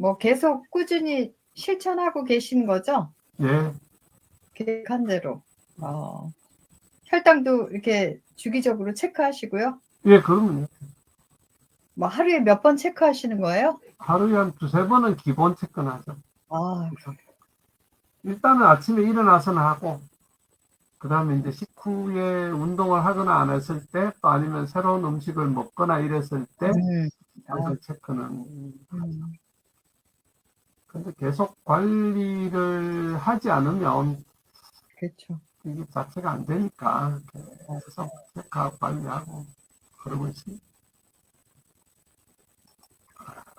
뭐 계속 꾸준히 실천하고 계신 거죠? 예, 계획한 대로. 혈당도 이렇게 주기적으로 체크하시고요? 예, 그러면 뭐 하루에 몇 번 체크하시는 거예요? 하루에 한 두세 번은 기본 체크는 하죠. 아, 그래서 일단은 아침에 일어나서는 하고, 그 다음에 이제 식후에 운동을 하거나 안 했을 때, 또 아니면 새로운 음식을 먹거나 이랬을 때, 아, 항상 체크는. 음, 근데 계속 관리를 하지 않으면 그렇죠. 이게 자체가 안 되니까, 어, 계속 체크하고 관리하고, 그러고 있습니다.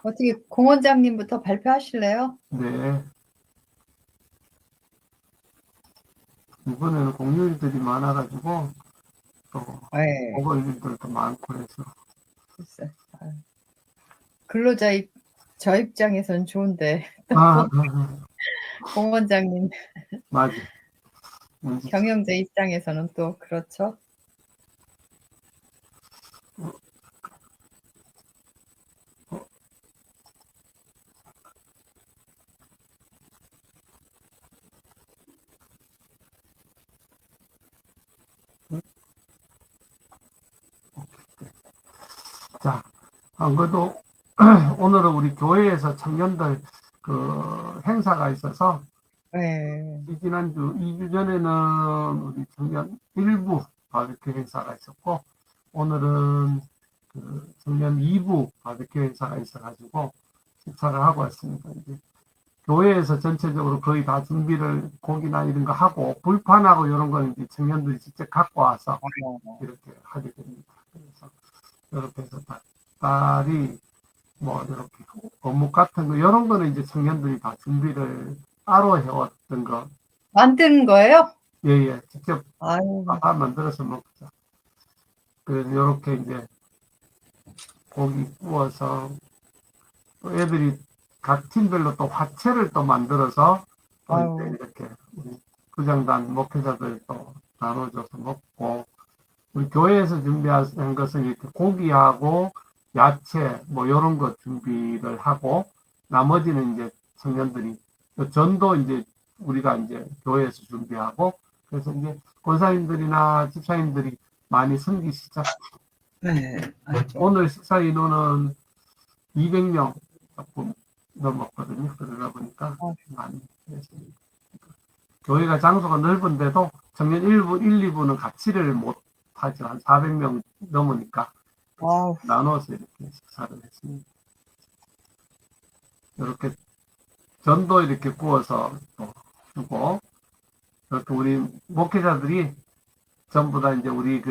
어떻게 공원장님부터 발표하실래요? 네. 이번에는 공휴일들이 많아가지고, 또, 네, 먹을 일들도 많고 해서. 글쎄. 저 입장에선 좋은데, 아, 공원장님 맞아. 경영자 입장에서는 또 그렇죠. 자, 안 그래도 오늘은 우리 교회에서 청년들 그 행사가 있어서 네. 지난주 2주 전에는 우리 청년 일부 바베큐 행사가 있었고 오늘은 그 청년 2부 바베큐 행사가 있어가지고 식사를 하고 왔습니다. 이제 교회에서 전체적으로 거의 다 준비를 고기나 이런 거 하고 불판하고 이런 거는 이제 청년들이 직접 갖고 와서 이렇게 하게 됩니다. 그래서 이렇게 해서 닭다리 뭐 이렇게 어묵 같은 거 이런 거는 이제 청년들이 다 준비를 따로 해왔던 거 만든 거예요? 예예 직접 아유, 다 만들어서 먹죠. 그래서 이렇게 이제 고기 구워서 또 애들이 각 팀별로 또 화채를 또 만들어서 또 이제 아유, 이렇게 우리 부장단 목회자들 또 나눠줘서 먹고 우리 교회에서 준비한 것은 이렇게 고기하고 야채 뭐 이런 거 준비를 하고 나머지는 이제 청년들이 전도 이제 우리가 이제 교회에서 준비하고 그래서 이제 권사님들이나 집사님들이 많이 섬기시죠. 네, 오늘 식사 인원은 200명 조금 넘었거든요. 그러다 보니까 많이 했습니다. 교회가 장소가 넓은데도 청년 1부, 1, 2부는 같이를 못 하죠. 한 400명 넘으니까 아우, 나눠서 이렇게 식사를 했습니다. 이렇게 전도 이렇게 구워서 또 주고 이렇게 우리 목회자들이 전부 다 이제 우리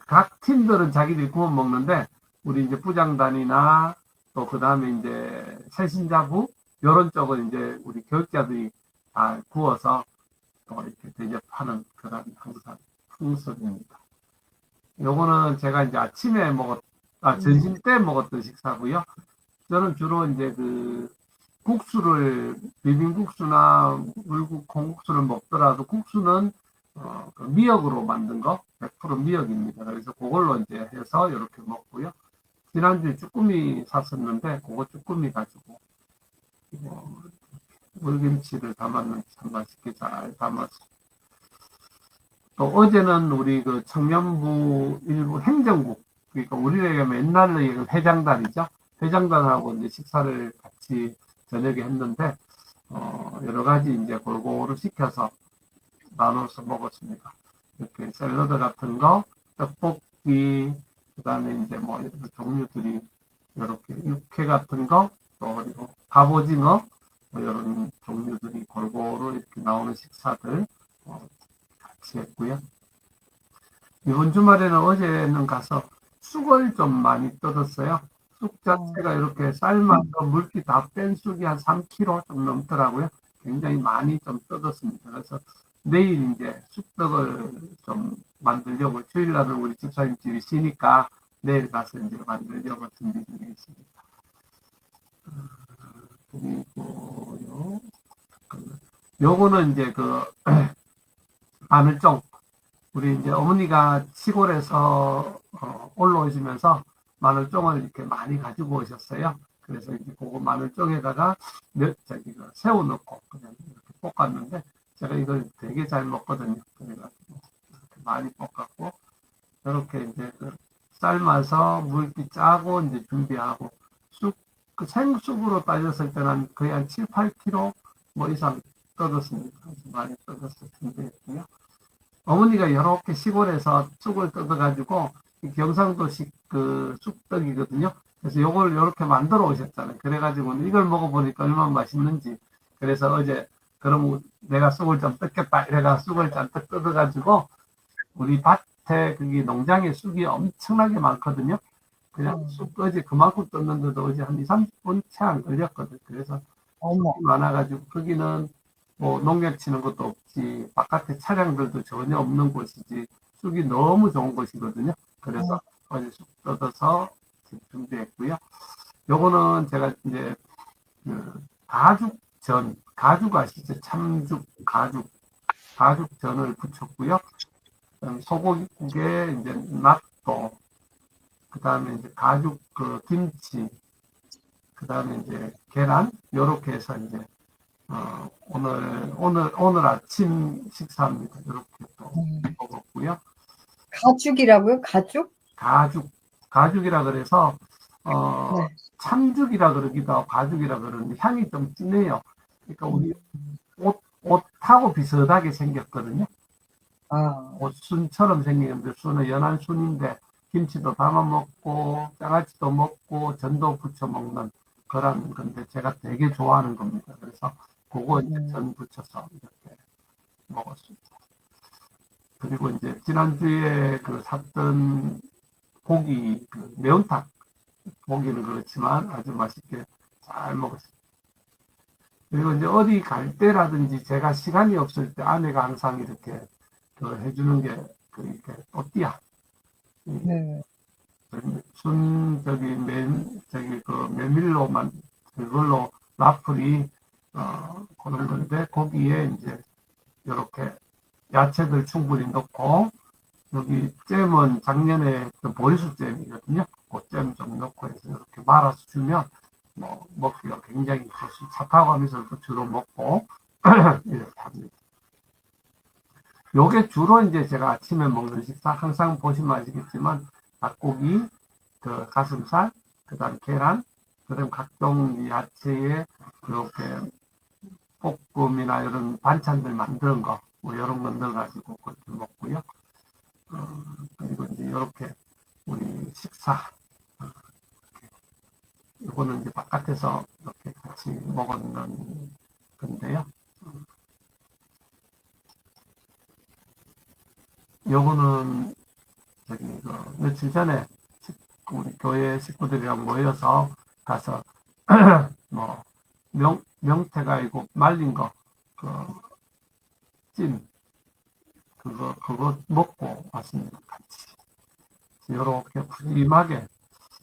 각 팀들은 자기들이 구워 먹는데 우리 이제 부장단이나 또 그 다음에 이제 새신자부 이런 쪽은 이제 우리 교육자들이 다 구워서 또 이렇게 대접하는 그런 항상 풍습입니다. 요거는 제가 이제 아침에 점심 때 먹었던 식사고요. 저는 주로 이제 비빔국수나 물국, 콩국수를 먹더라도 국수는 그 미역으로 만든 거, 100% 미역입니다. 그래서 그걸로 이제 해서 이렇게 먹고요. 지난주에 쭈꾸미 샀었는데, 그거 쭈꾸미 가지고, 물김치를 담았는데 참 맛있게 잘 담았어요. 또 어제는 우리 그 청년부 일부 행정국, 그러니까 우리에게 맨날 회장단이죠. 회장단하고 이제 식사를 같이 저녁에 했는데, 여러 가지 이제 골고루 시켜서 나눠서 먹었습니다. 이렇게 샐러드 같은 거, 떡볶이, 그 다음에 이제 뭐 이런 종류들이 이렇게 육회 같은 거, 또 그리고 갑오징어, 뭐 이런 종류들이 골고루 이렇게 나오는 식사들 같이 했고요. 이번 주말에는 어제는 가서 쑥을 좀 많이 뜯었어요. 쑥 자체가 이렇게 삶아서 물기 다 뺀 쑥이 한 3kg 좀 넘더라고요. 굉장히 많이 좀 뜯었습니다. 그래서 내일 이제 쑥떡을 좀 만들려고 주일날은 우리 집사님 집이 쉬니까 내일 가서 이제 만들려고 준비 중에 있습니다. 그리고요. 요거는 이제 마늘종 우리 이제 어머니가 시골에서 올라오시면서 마늘종을 이렇게 많이 가지고 오셨어요. 그래서 이제 그거 마늘 쪽에다가 새우 넣고 그냥 이렇게 볶았는데 제가 이걸 되게 잘 먹거든요. 그래가지고 이렇게 많이 볶았고 이렇게 이제 그 삶아서 물기 짜고 이제 준비하고 그 생쑥으로 따졌을 때는 거의 한 7, 8kg 뭐 이상 뜯었습니다. 많이 뜯어서 준비했고요. 어머니가 이렇게 시골에서 쑥을 뜯어가지고 경상도식 그 쑥떡이거든요. 그래서 요걸 이렇게 만들어 오셨잖아요. 그래가지고 이걸 먹어보니까 얼마나 맛있는지. 그래서 어제 그럼 내가 쑥을 좀 뜯겠다 이래가 쑥을 잔뜩 뜯어가지고 우리 밭에 거기 농장에 쑥이 엄청나게 많거든요. 그냥 쑥 어제 그만큼 떴는데도 어제 한 2, 30분 채 안 걸렸거든. 그래서 어머. 쑥이 많아가지고 거기는 뭐 농약 치는 것도 없지 바깥에 차량들도 전혀 없는 곳이지 쑥이 너무 좋은 곳이거든요. 그래서 어제 쑥 뜯어서 준비했고요. 요거는 제가 이제 그 가죽 아시죠? 참죽 가죽전을 부쳤고요. 소고기국에 이제納豆, 그 다음에 이제 가죽 그 김치, 그 다음에 이제 계란, 요렇게 해서 이제, 오늘 아침 식사입니다. 이렇게 또 먹었고요. 가죽이라고요? 가죽? 가죽이라 그래서, 네. 참죽이라 그러기도 하고 가죽이라 그러는데 향이 좀 진해요. 그러니까 우리 옷하고 비슷하게 생겼거든요. 옷순처럼 생기는데 순은 연한 순인데 김치도 담아 먹고 장아찌도 먹고 전도 부쳐 먹는 그런 건데 제가 되게 좋아하는 겁니다. 그래서 그거 이제 전 부쳐서 이렇게 먹었습니다. 그리고 이제 지난주에 그 샀던 고기 그 매운탕 고기는 그렇지만 아주 맛있게 잘 먹었습니다. 그리고 이제 어디 갈 때라든지 제가 시간이 없을 때 아내가 항상 이렇게 그 해주는 게 그 이렇게 또띠아. 네. 그 메밀로만 그걸로 라플이 그런 건데 거기에 이제 이렇게 야채들 충분히 넣고 여기 잼은 작년에 그 보리수 잼이거든요. 그 잼 좀 넣고 해서 이렇게 말아서 주면 뭐 먹기가 굉장히 좋습니다. 사탕과 미술도 주로 먹고 이렇게 합니다. 요게 주로 이제 제가 아침에 먹는 식사 항상 보시면 아시겠지만 닭고기, 그 가슴살, 그 다음 계란, 그 다음 각종 야채에 이렇게 볶음이나 이런 반찬들 만드는 거, 뭐 이런 거 넣어가지고 그렇게 먹고요. 그리고 이제 이렇게 우리 식사, 이거는 이제 바깥에서 이렇게 같이 먹었는 건데요. 요거는 저기 며칠 전에 우리 교회 식구들이랑 모여서 가서 뭐 명태가 아니고 말린 거 그거 먹고 왔습니다. 같이 이렇게 푸짐하게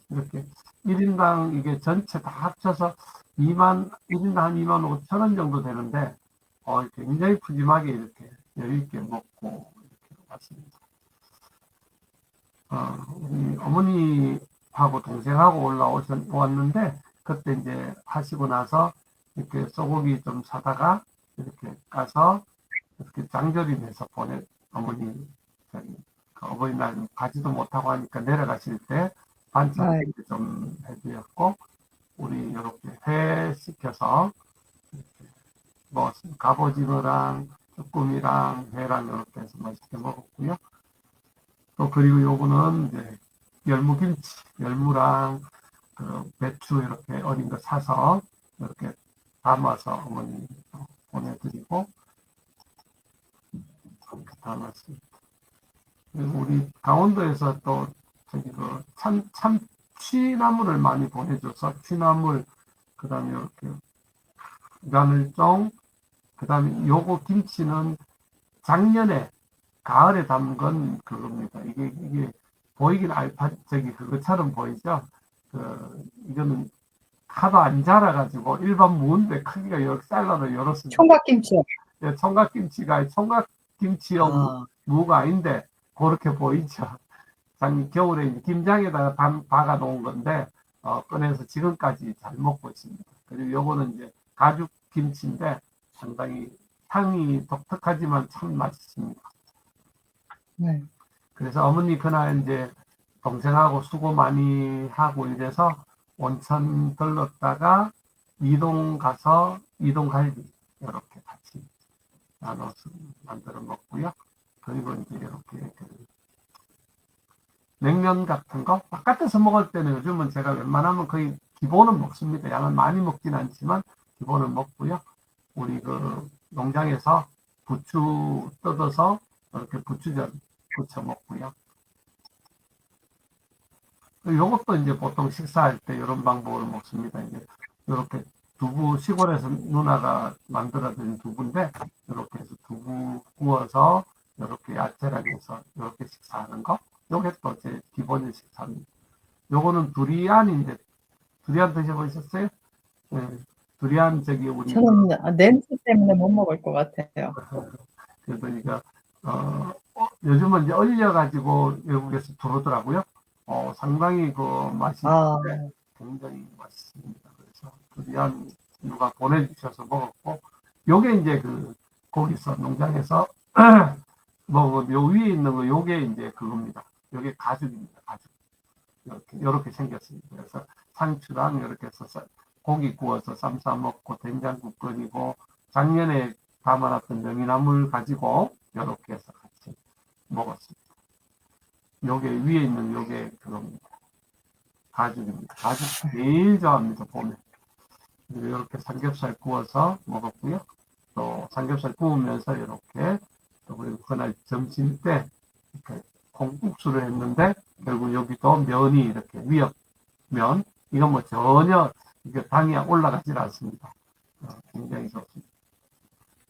이렇게 1인당 이게 전체 다 합쳐서 1인당 한 2만 5천 원 정도 되는데 굉장히 푸짐하게 이렇게 여유 있게 먹고 이렇게 왔습니다. 우리 어머니하고 동생하고 왔는데 그때 이제 하시고 나서 이렇게 소고기 좀 사다가 이렇게 가서 이렇게 장조림해서 어머니 그 어버이날 가지도 못하고 하니까 내려가실 때 반찬 좀 해드렸고 우리 이렇게 회 시켜서 먹었습니다. 갑오징어랑 쭈꾸미랑 회랑 이렇게 해서 맛있게 먹었고요. 또 그리고 요거는 이제 열무랑 그 배추 이렇게 어린 거 사서 이렇게 담아서 어머니 보내드리고 이렇게 담았습니다. 그리고 우리 강원도에서 또 저기 그 참치나물을 많이 보내줘서 취나물 그다음에 이렇게 마늘종 그다음에 요거 김치는 작년에 가을에 담근 그겁니다. 이게 보이긴 그것처럼 보이죠? 이거는 하도 안 자라가지고 일반 무인데 크기가 이렇게 잘라도 이렇습니다. 총각김치. 네, 총각김치용 무가 아닌데 그렇게 보이죠. 겨울에 김장에다가 박아 놓은 건데 꺼내서 지금까지 잘 먹고 있습니다. 그리고 요거는 이제 가죽 김치인데 상당히 향이 독특하지만 참 맛있습니다. 네. 그래서 어머니 그날 이제 동생하고 수고 많이 하고 이래서 온천 들렀다가 이동 가서 이동 갈비 이렇게 같이 나눠서 만들어 먹고요. 그리고 이제 이렇게 냉면 같은 거 바깥에서 먹을 때는 요즘은 제가 웬만하면 거의 기본은 먹습니다. 양은 많이 먹진 않지만 기본은 먹고요. 우리 그 농장에서 부추 뜯어서 이렇게 부추전 부쳐 먹고요. 요것도 이제 보통 식사할 때 이런 방법으로 먹습니다. 이제 이렇게 두부 시골에서 누나가 만들어준 두부인데 이렇게 해서 두부 구워서 이렇게 야채랑 해서 이렇게 식사하는 거. 요게 또 제 기본의 식사입니다. 요거는 두리안인데 두리안 드셔보셨어요? 네. 두리안 저기 우리 저는 냄새 때문에 못 먹을 것 같아요. 그래서 이거 요즘은 이제 얼려가지고 외국에서 들어오더라고요. 상당히 그 맛이 아, 굉장히 맛있습니다. 그래서 두리안 누가 보내주셔서 먹었고, 요게 이제 그 거기서 농장에서 먹은 요 위에 있는 거 요게 이제 그겁니다. 요게 가죽입니다. 가죽. 이렇게 생겼습니다. 그래서 상추랑 이렇게 해서 고기 구워서 쌈 싸 먹고 된장국 끓이고 작년에 담아놨던 명이나물 가지고 이렇게 해서 같이 먹었습니다. 요게 위에 있는 요게 그겁니다. 가죽입니다. 가죽 제일 좋아합니다. 봄에. 그리고 이렇게 삼겹살 구워서 먹었고요. 또 삼겹살 구우면서 이렇게 또 그리고 그날 점심 때 이렇게 콩국수를 했는데 결국 여기도 면이 이렇게 미역면 이건 뭐 전혀 이게 당이 올라가질 않습니다. 굉장히 좋습니다.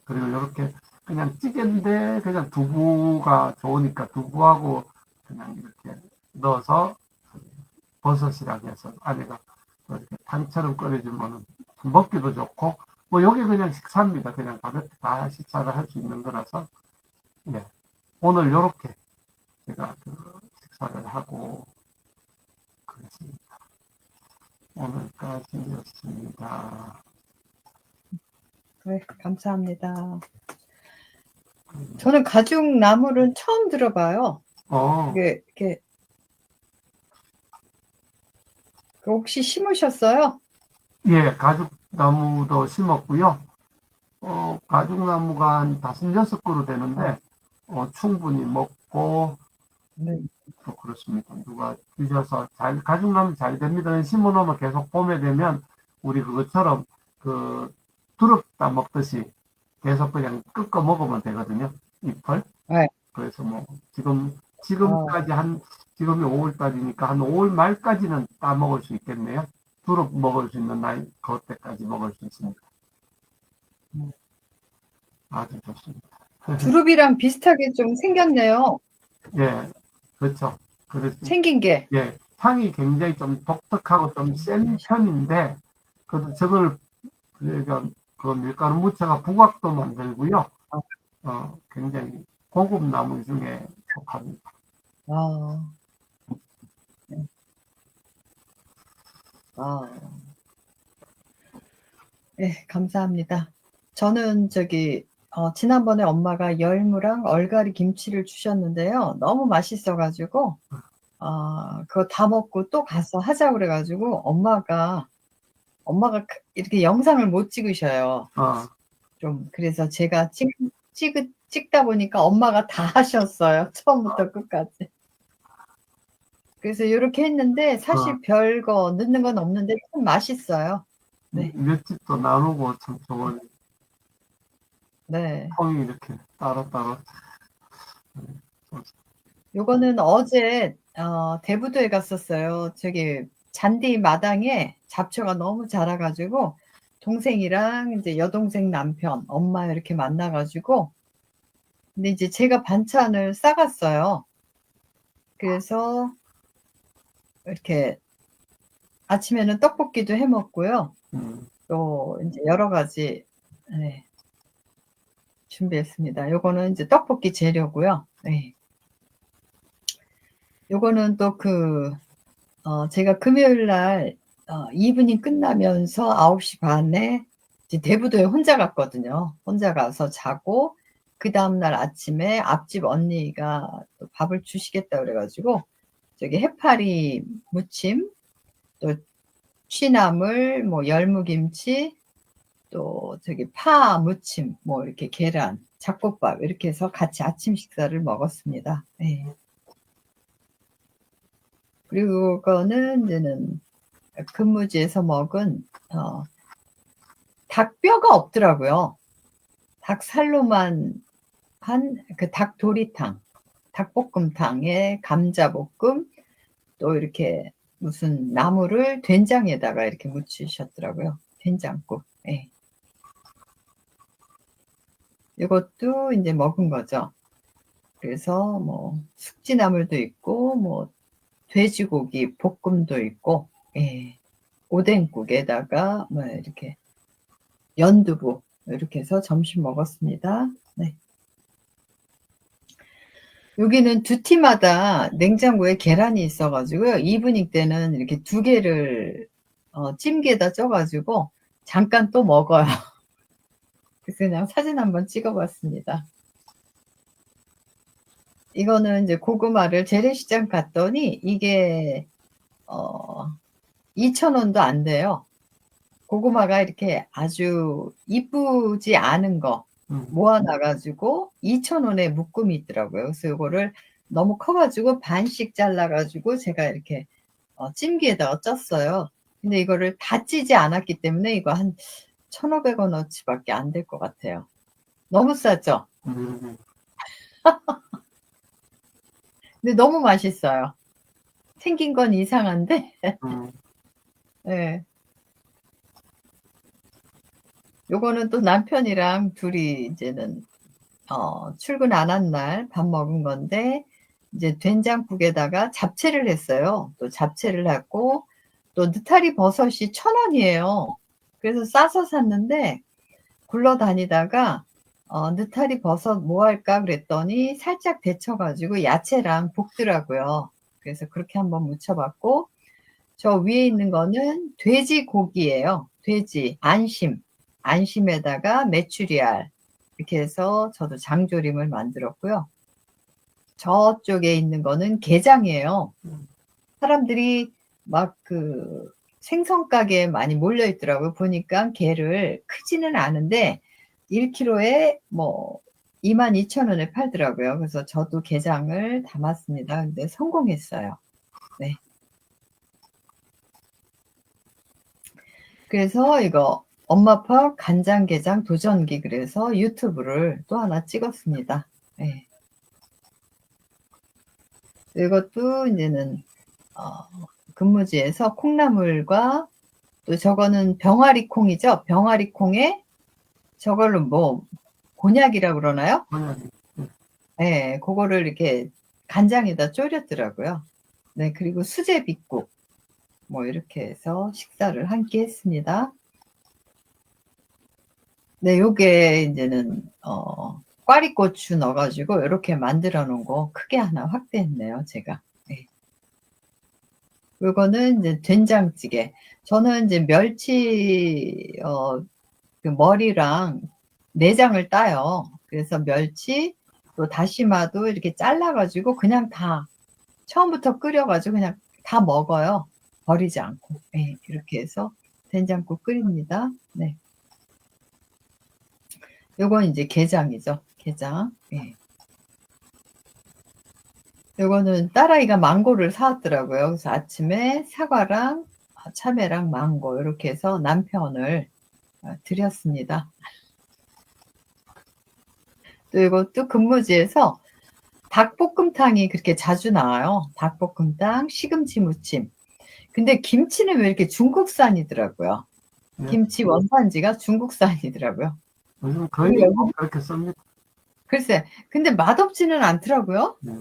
그리고 이렇게 그냥 찌개인데 그냥 두부가 좋으니까 두부하고 그냥 이렇게 넣어서 버섯이랑 해서 안에가 이렇게 탕처럼 끓여주면 먹기도 좋고 뭐 여기 그냥 식사입니다. 그냥 가볍게 다 식사를 할 수 있는 거라서 예. 오늘 이렇게 제가 그 식사를 하고 그랬습니다. 오늘까지였습니다. 그래, 감사합니다. 저는 가죽 나물은 처음 들어봐요. 이게 혹시 심으셨어요? 예, 가죽나무도 심었고요. 가죽나무가 한 5-6그루 되는데, 충분히 먹고, 네. 또 그렇습니다. 누가 주셔서 가죽나무 잘 됩니다. 심어놓으면 계속 봄에 되면, 우리 그것처럼, 두릅 따 먹듯이 계속 그냥 끄꺼 먹으면 되거든요. 잎을. 네. 그래서 뭐, 지금까지 지금이 5월달이니까 한 5월 말까지는 따 먹을 수 있겠네요. 두릅 먹을 수 있는 나이, 그때까지 먹을 수 있습니다. 아주 좋습니다. 두릅이랑 비슷하게 좀 생겼네요. 예, 그렇죠. 생긴 게. 예, 향이 굉장히 좀 독특하고 좀 센 편인데, 그래도 저걸, 그러니까 그 밀가루 무쳐가 부각도 만들고요. 굉장히 고급 나무 중에 속합니다. 네, 감사합니다. 저는 지난번에 엄마가 열무랑 얼갈이 김치를 주셨는데요. 너무 맛있어가지고, 그거 다 먹고 또 가서 하자 그래가지고, 엄마가 이렇게 영상을 못 찍으셔요. 그래서 제가 찍다 보니까 엄마가 다 하셨어요. 처음부터 끝까지. 그래서 이렇게 했는데, 사실 별거 넣는 건 없는데, 좀 맛있어요. 네. 몇 집도 나누고 참 좋은. 네. 콩이 이렇게 따로따로. 요거는 어제 대부도에 갔었어요. 잔디 마당에 잡초가 너무 자라가지고 동생이랑 이제 여동생 남편, 엄마 이렇게 만나가지고 근데 이제 제가 반찬을 싸갔어요. 그래서 이렇게 아침에는 떡볶이도 해 먹고요. 또 이제 여러 가지 준비했습니다. 요거는 이제 떡볶이 재료고요. 네. 요거는 또 제가 금요일 날 이브닝 끝나면서 9시 반에 이제 대부도에 혼자 갔거든요. 혼자 가서 자고 그 다음날 아침에 앞집 언니가 또 밥을 주시겠다 그래가지고 저기 해파리 무침, 또 취나물, 뭐 열무김치, 또 저기 파 무침, 뭐 이렇게 계란, 잡곡밥 이렇게 해서 같이 아침 식사를 먹었습니다. 네. 그리고 그거는 이제는 근무지에서 먹은 닭뼈가 없더라고요. 닭살로만 한 그 닭도리탕, 닭볶음탕에 감자볶음, 또 이렇게 무슨 나물을 된장에다가 이렇게 무치셨더라고요. 된장국. 예. 이것도 이제 먹은 거죠. 그래서 뭐 숙지나물도 있고 뭐 돼지고기 볶음도 있고, 예. 오뎅국에다가 뭐 이렇게 연두부 이렇게 해서 점심 먹었습니다. 네. 여기는 두 팀마다 냉장고에 계란이 있어가지고요. 이브닝 때는 이렇게 두 개를 찜기에다 쪄가지고 잠깐 또 먹어요. 그래서 그냥 사진 한번 찍어봤습니다. 이거는 이제 고구마를 재래시장 갔더니 이게 2,000원도 안 돼요. 고구마가 이렇게 아주 이쁘지 않은 거 모아놔가지고 2,000원에 묶음이 있더라고요. 그래서 이거를 너무 커가지고 반씩 잘라가지고 제가 이렇게 찜기에다가 쪘어요. 근데 이거를 다 찌지 않았기 때문에 이거 한 1,500원어치밖에 안 될 것 같아요. 너무 싸죠? 근데 너무 맛있어요. 생긴 건 이상한데, 네. 요거는 또 남편이랑 둘이 이제는 출근 안 한 날 밥 먹은 건데, 이제 된장국에다가 잡채를 했어요. 또 잡채를 하고, 또 느타리 버섯이 1,000원이에요. 그래서 싸서 샀는데, 굴러다니다가, 느타리 버섯 뭐 할까 그랬더니 살짝 데쳐가지고 야채랑 볶더라고요. 그래서 그렇게 한번 무쳐봤고, 저 위에 있는 거는 돼지고기예요. 돼지, 안심. 안심에다가 메추리알. 이렇게 해서 저도 장조림을 만들었고요. 저쪽에 있는 거는 게장이에요. 사람들이 막 그 생선 가게에 많이 몰려 있더라고요. 보니까 게를 크지는 않은데 1kg에 뭐 22,000원에 팔더라고요. 그래서 저도 게장을 담았습니다. 근데 성공했어요. 네. 그래서 이거 엄마파 간장게장 도전기 그래서 유튜브를 또 하나 찍었습니다. 네. 이것도 이제는 근무지에서 콩나물과 또 저거는 병아리 콩이죠. 병아리 콩에 저걸로 뭐 곤약이라고 그러나요? 네, 그거를 이렇게 간장에다 졸였더라고요. 네, 그리고 수제 빗국 뭐 이렇게 해서 식사를 한 끼 했습니다. 네, 요게 이제는 꽈리고추 넣어가지고 이렇게 만들어 놓은 거 크게 하나 확대했네요, 제가. 네. 요거는 이제 된장찌개. 저는 이제 멸치 그 머리랑 내장을 따요. 그래서 멸치 또 다시마도 이렇게 잘라가지고 그냥 다 처음부터 끓여가지고 그냥 다 먹어요. 버리지 않고. 네, 이렇게 해서 된장국 끓입니다. 네. 요건 이제 게장이죠. 게장. 예. 요거는 딸아이가 망고를 사왔더라고요. 그래서 아침에 사과랑 참외랑 망고 이렇게 해서 남편을 드렸습니다. 또 이것도 근무지에서 닭볶음탕이 그렇게 자주 나와요. 닭볶음탕, 시금치 무침. 근데 김치는 왜 이렇게 중국산이더라고요. 네. 김치 원산지가 중국산이더라고요. 요즘 거의 그렇게 씁니다. 글쎄, 근데 맛없지는 않더라고요. 네.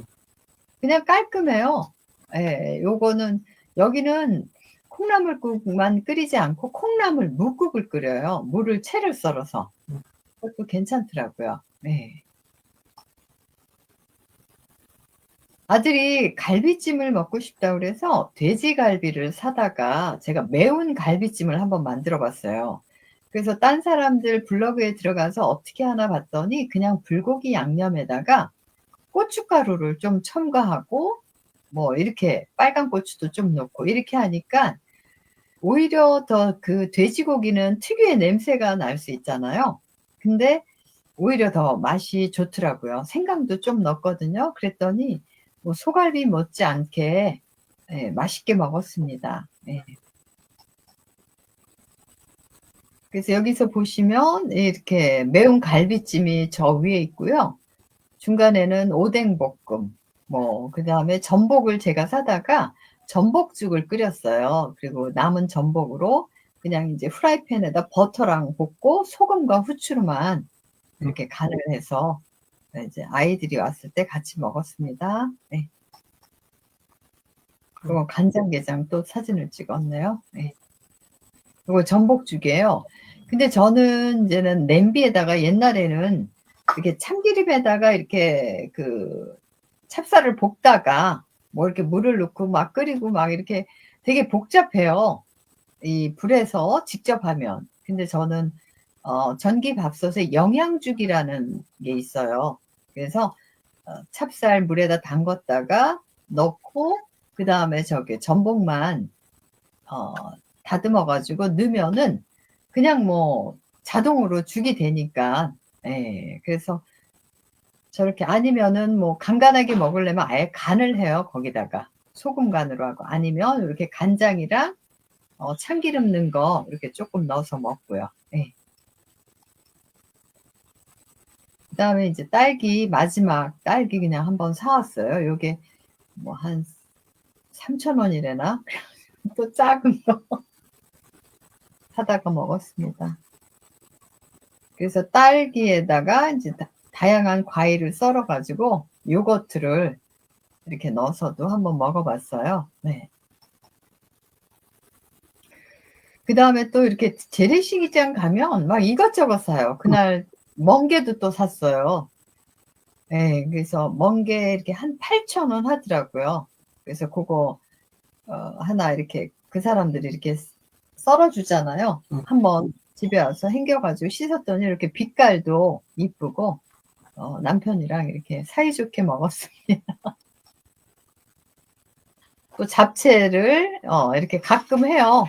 그냥 깔끔해요. 예, 요거는, 여기는 콩나물국만 끓이지 않고 콩나물 묵국을 끓여요. 물을 채를 썰어서. 그것도 괜찮더라고요. 네. 아들이 갈비찜을 먹고 싶다 그래서 돼지갈비를 사다가 제가 매운 갈비찜을 한번 만들어 봤어요. 그래서 딴 사람들 블로그에 들어가서 어떻게 하나 봤더니 그냥 불고기 양념에다가 고춧가루를 좀 첨가하고 뭐 이렇게 빨간 고추도 좀 넣고 이렇게 하니까 오히려 더 그 돼지고기는 특유의 냄새가 날 수 있잖아요. 근데 오히려 더 맛이 좋더라고요. 생강도 좀 넣었거든요. 그랬더니 뭐 소갈비 못지않게 예, 맛있게 먹었습니다. 예. 그래서 여기서 보시면 이렇게 매운 갈비찜이 저 위에 있고요. 중간에는 오뎅볶음, 뭐, 그 다음에 전복을 제가 사다가 전복죽을 끓였어요. 그리고 남은 전복으로 그냥 이제 프라이팬에다 버터랑 볶고 소금과 후추로만 이렇게 간을 해서 이제 아이들이 왔을 때 같이 먹었습니다. 네. 그리고 간장게장 또 사진을 찍었네요. 네. 그리고 전복죽이에요. 근데 저는 이제는 냄비에다가 옛날에는 이렇게 참기름에다가 이렇게 그 찹쌀을 볶다가 뭐 이렇게 물을 넣고 막 끓이고 막 이렇게 되게 복잡해요. 이 불에서 직접 하면. 근데 저는 전기밥솥에 영양죽이라는 게 있어요. 그래서 찹쌀 물에다 담갔다가 넣고 그 다음에 저기 전복만 어, 다듬어 가지고 넣으면은 그냥 뭐 자동으로 죽이 되니까 예, 그래서 저렇게 아니면은 뭐 간간하게 먹으려면 아예 간을 해요. 거기다가 소금 간으로 하고 아니면 이렇게 간장이랑 참기름 넣은 거 이렇게 조금 넣어서 먹고요. 예. 그다음에 이제 딸기 마지막 딸기 그냥 한번 사왔어요. 요게 뭐 한 3,000원이래나? 또 작은 거 사다가 먹었습니다. 그래서 딸기에다가 이제 다양한 과일을 썰어 가지고 요거트를 이렇게 넣어서도 한번 먹어봤어요. 네. 그 다음에 또 이렇게 재래시장 가면 막 이것저것 사요. 그날 멍게도 또 샀어요. 네, 그래서 멍게 이렇게 한 8,000원 하더라고요. 그래서 그거 하나 이렇게 그 사람들이 이렇게 썰어 주잖아요. 한번 집에 와서 헹겨가지고 씻었더니 이렇게 빛깔도 이쁘고 남편이랑 이렇게 사이좋게 먹었습니다. 또 잡채를 이렇게 가끔 해요.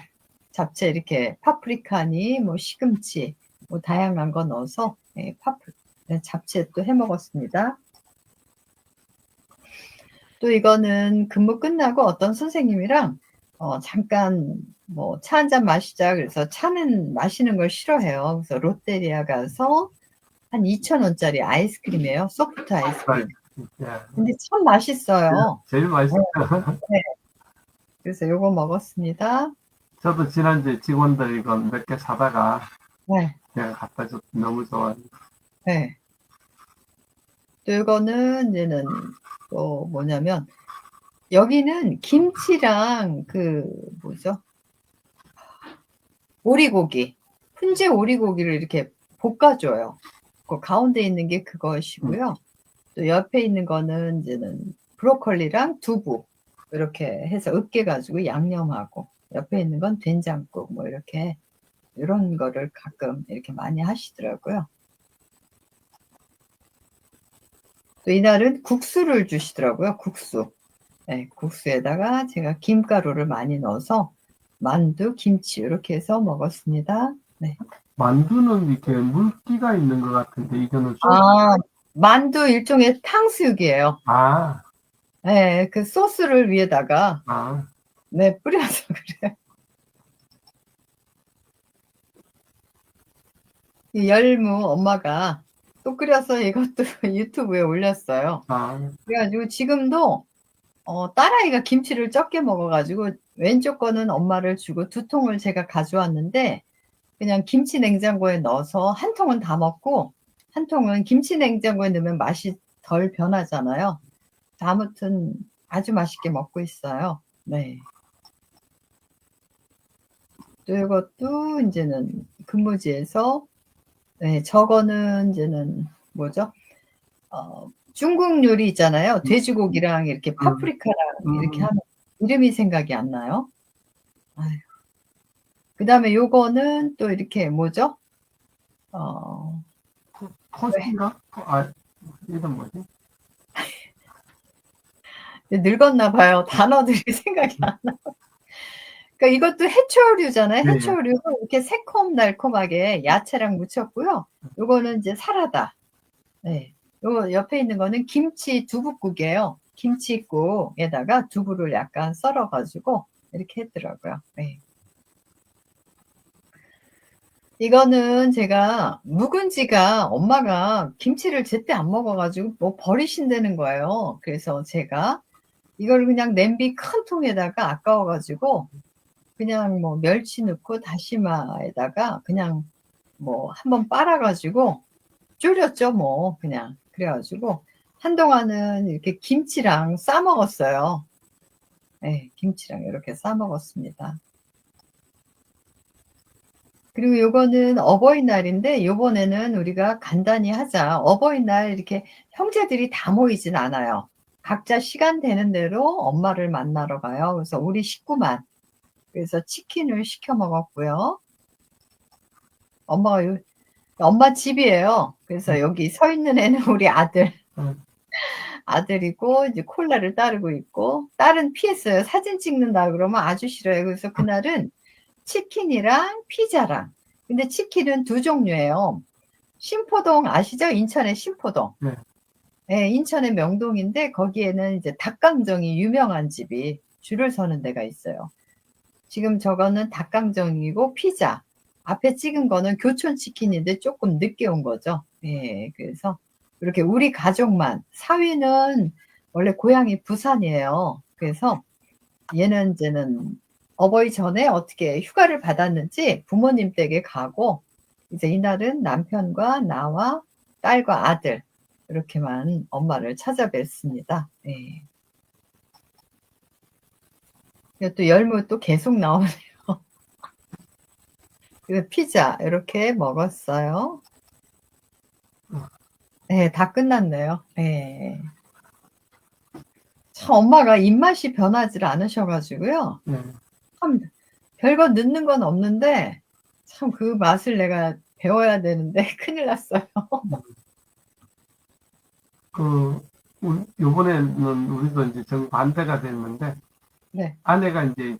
잡채 이렇게 파프리카니 뭐 시금치 뭐 다양한 거 넣어서 예, 네, 잡채 또 해 먹었습니다. 또 이거는 근무 끝나고 어떤 선생님이랑 잠깐 뭐 차 한 잔 마시자 그래서 차는 마시는 걸 싫어해요. 그래서 롯데리아 가서 한 2,000원짜리 아이스크림이에요. 소프트 아이스크림. 예. 근데 참 맛있어요. 제일 맛있어요. 네. 그래서 요거 먹었습니다. 저도 지난주에 직원들 이거 몇 개 사다가 네. 제가 갖다 줬 너무 좋아요. 네. 또 이거는 이제는 또 뭐냐면 여기는 김치랑 그 뭐죠? 오리고기, 훈제 오리고기를 이렇게 볶아줘요. 그 가운데 있는 게 그것이고요. 또 옆에 있는 거는 이제는 브로콜리랑 두부 이렇게 해서 으깨가지고 양념하고 옆에 있는 건 된장국 뭐 이렇게 이런 거를 가끔 이렇게 많이 하시더라고요. 또 이날은 국수를 주시더라고요. 국수. 네, 국수에다가 제가 김가루를 많이 넣어서 만두, 김치 이렇게 해서 먹었습니다. 네. 만두는 이렇게 물기가 있는 것 같은데 이거는 소스. 아, 만두 일종의 탕수육이에요. 아, 네, 그 소스를 위에다가 아, 네, 뿌려서 그래요. 이 열무 엄마가 또 끓여서 이것도 유튜브에 올렸어요. 아, 그래가지고 지금도 딸아이가 김치를 적게 먹어가지고 왼쪽 거는 엄마를 주고 두 통을 제가 가져왔는데 그냥 김치 냉장고에 넣어서 한 통은 다 먹고 한 통은 김치 냉장고에 넣으면 맛이 덜 변하잖아요. 아무튼 아주 맛있게 먹고 있어요. 네. 또 이것도 이제는 근무지에서 네, 저거는 이제는 뭐죠? 중국 요리 있잖아요. 돼지고기랑 이렇게 파프리카랑 이렇게 하는 이름이 생각이 안 나요. 아유. 그다음에 요거는 또 이렇게 뭐죠? 토스인가? 이름 뭐지? 늙었나 봐요. 단어들이 생각이 안 나. 그러니까 이것도 해초류잖아요. 네. 해초류를 이렇게 새콤달콤하게 야채랑 무쳤고요. 요거는 이제 사라다. 네. 요 옆에 있는 거는 김치 두부국이에요. 김치국에다가 두부를 약간 썰어 가지고 이렇게 했더라고요. 네. 이거는 제가 묵은지가 엄마가 김치를 제때 안 먹어 가지고 뭐 버리신다는 거예요. 그래서 제가 이거를 그냥 냄비 큰 통에다가 아까워 가지고 그냥 뭐 멸치 넣고 다시마에다가 그냥 뭐 한번 빨아 가지고 졸였죠 뭐 그냥. 그래 가지고 한동안은 이렇게 김치랑 싸 먹었어요. 예. 김치랑 이렇게 싸 먹었습니다. 그리고 요거는 어버이날인데 요번에는 우리가 간단히 하자. 어버이날 이렇게 형제들이 다 모이진 않아요. 각자 시간 되는 대로 엄마를 만나러 가요. 그래서 우리 식구만. 그래서 치킨을 시켜 먹었고요. 엄마 집이에요. 그래서 여기 서 있는 애는 우리 아들. 아들이고 이제 콜라를 따르고 있고 딸은 피했어요. 사진 찍는다 그러면 아주 싫어요. 그래서 그날은 치킨이랑 피자랑. 근데 치킨은 2 종류예요. 신포동 아시죠? 인천의 신포동. 네. 예, 인천의 명동인데 거기에는 이제 닭강정이 유명한 집이 줄을 서는 데가 있어요. 지금 저거는 닭강정이고 피자. 앞에 찍은 거는 교촌 치킨인데 조금 늦게 온 거죠. 예, 그래서 이렇게 우리 가족만. 사위는 원래 고향이 부산이에요. 그래서 얘는 이제는 어버이 전에 어떻게 휴가를 받았는지 부모님 댁에 가고 이제 이날은 남편과 나와 딸과 아들 이렇게만 엄마를 찾아뵀습니다. 예. 또 열무 또 계속 나오네요. 그래서 피자 이렇게 먹었어요. 네, 다 끝났네요. 예. 참 엄마가 입맛이 변하지를 않으셔 가지고요. 참 별거 넣는 건 없는데 참 그 맛을 내가 배워야 되는데 큰일 났어요. 요번에는 우리도 이제 정반대가 됐는데, 네. 아내가 이제,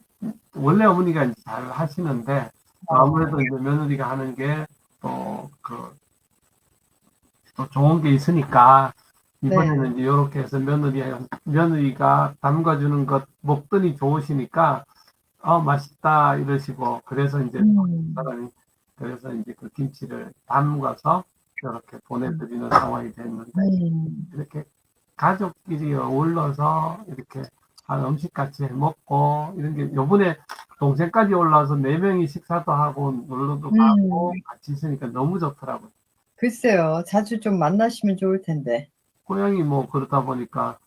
원래 어머니가 이제 잘 하시는데, 아무래도 이제 며느리가 하는 게 또 좋은 게 있으니까, 이번에는 이제 이렇게 해서 며느리가 담가주는 것 먹더니 좋으시니까, 맛있다 이러시고, 그래서 이제 사람이 그래서 이제 그 김치를 담가서 이렇게 보내드리는 상황이 됐는데, 이렇게 가족끼리 어울러서 이렇게 한 음식 같이 해 먹고 이런 게 요번에 동생까지 올라와서 4명이 식사도 하고 놀러도 가고 같이 있으니까 너무 좋더라고요. 글쎄요. 자주 좀 만나시면 좋을 텐데. 고향이 뭐 그렇다 보니까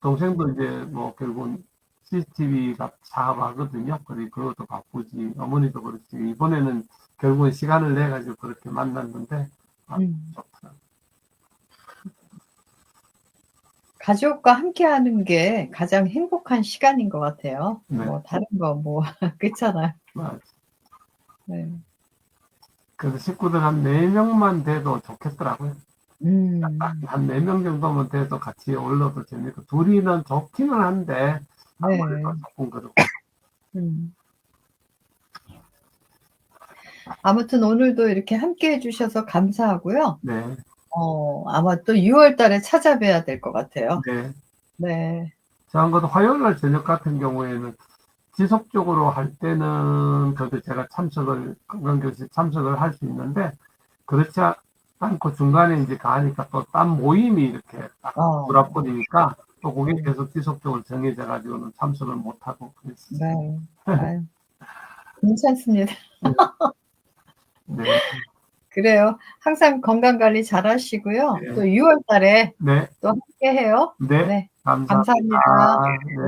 동생도 이제 뭐 결국은 CCTV 작업하거든요. 그리고 그것도 바쁘지. 어머니도 그렇지. 이번에는 결국은 시간을 내 가지고 그렇게 만났는데 좋더라고요. 가족과 함께하는 게 가장 행복한 시간인 것 같아요. 네. 뭐 다른 거 뭐 그렇잖아요. 맞아. 네. 그래서 식구들 한 4명만 돼도 좋겠더라고요. 한 4명 정도만 돼도 같이 어울러도 재밌고, 둘이는 좋기는 한데, 아무래도 조금 그렇고. 아무튼 오늘도 이렇게 함께 해주셔서 감사하고요. 네. 아마 또 6월 달에 찾아뵈야 될 것 같아요. 네. 네. 저한 것도 화요일 날 저녁 같은 경우에는 지속적으로 할 때는 그래도 제가 건강교실 참석을 할 수 있는데, 그렇지 않고 중간에 이제 가니까 또 딴 모임이 이렇게 돌아버리니까 또 그게 계속 지속적으로 정해져 가지고는 참석을 못하고 그랬어요. 네. 괜찮습니다. 네. 그래요. 항상 건강 관리 잘 하시고요. 네. 또 6월 달에 네. 또 함께 해요. 네. 네. 감사합니다. 감사합니다. 네.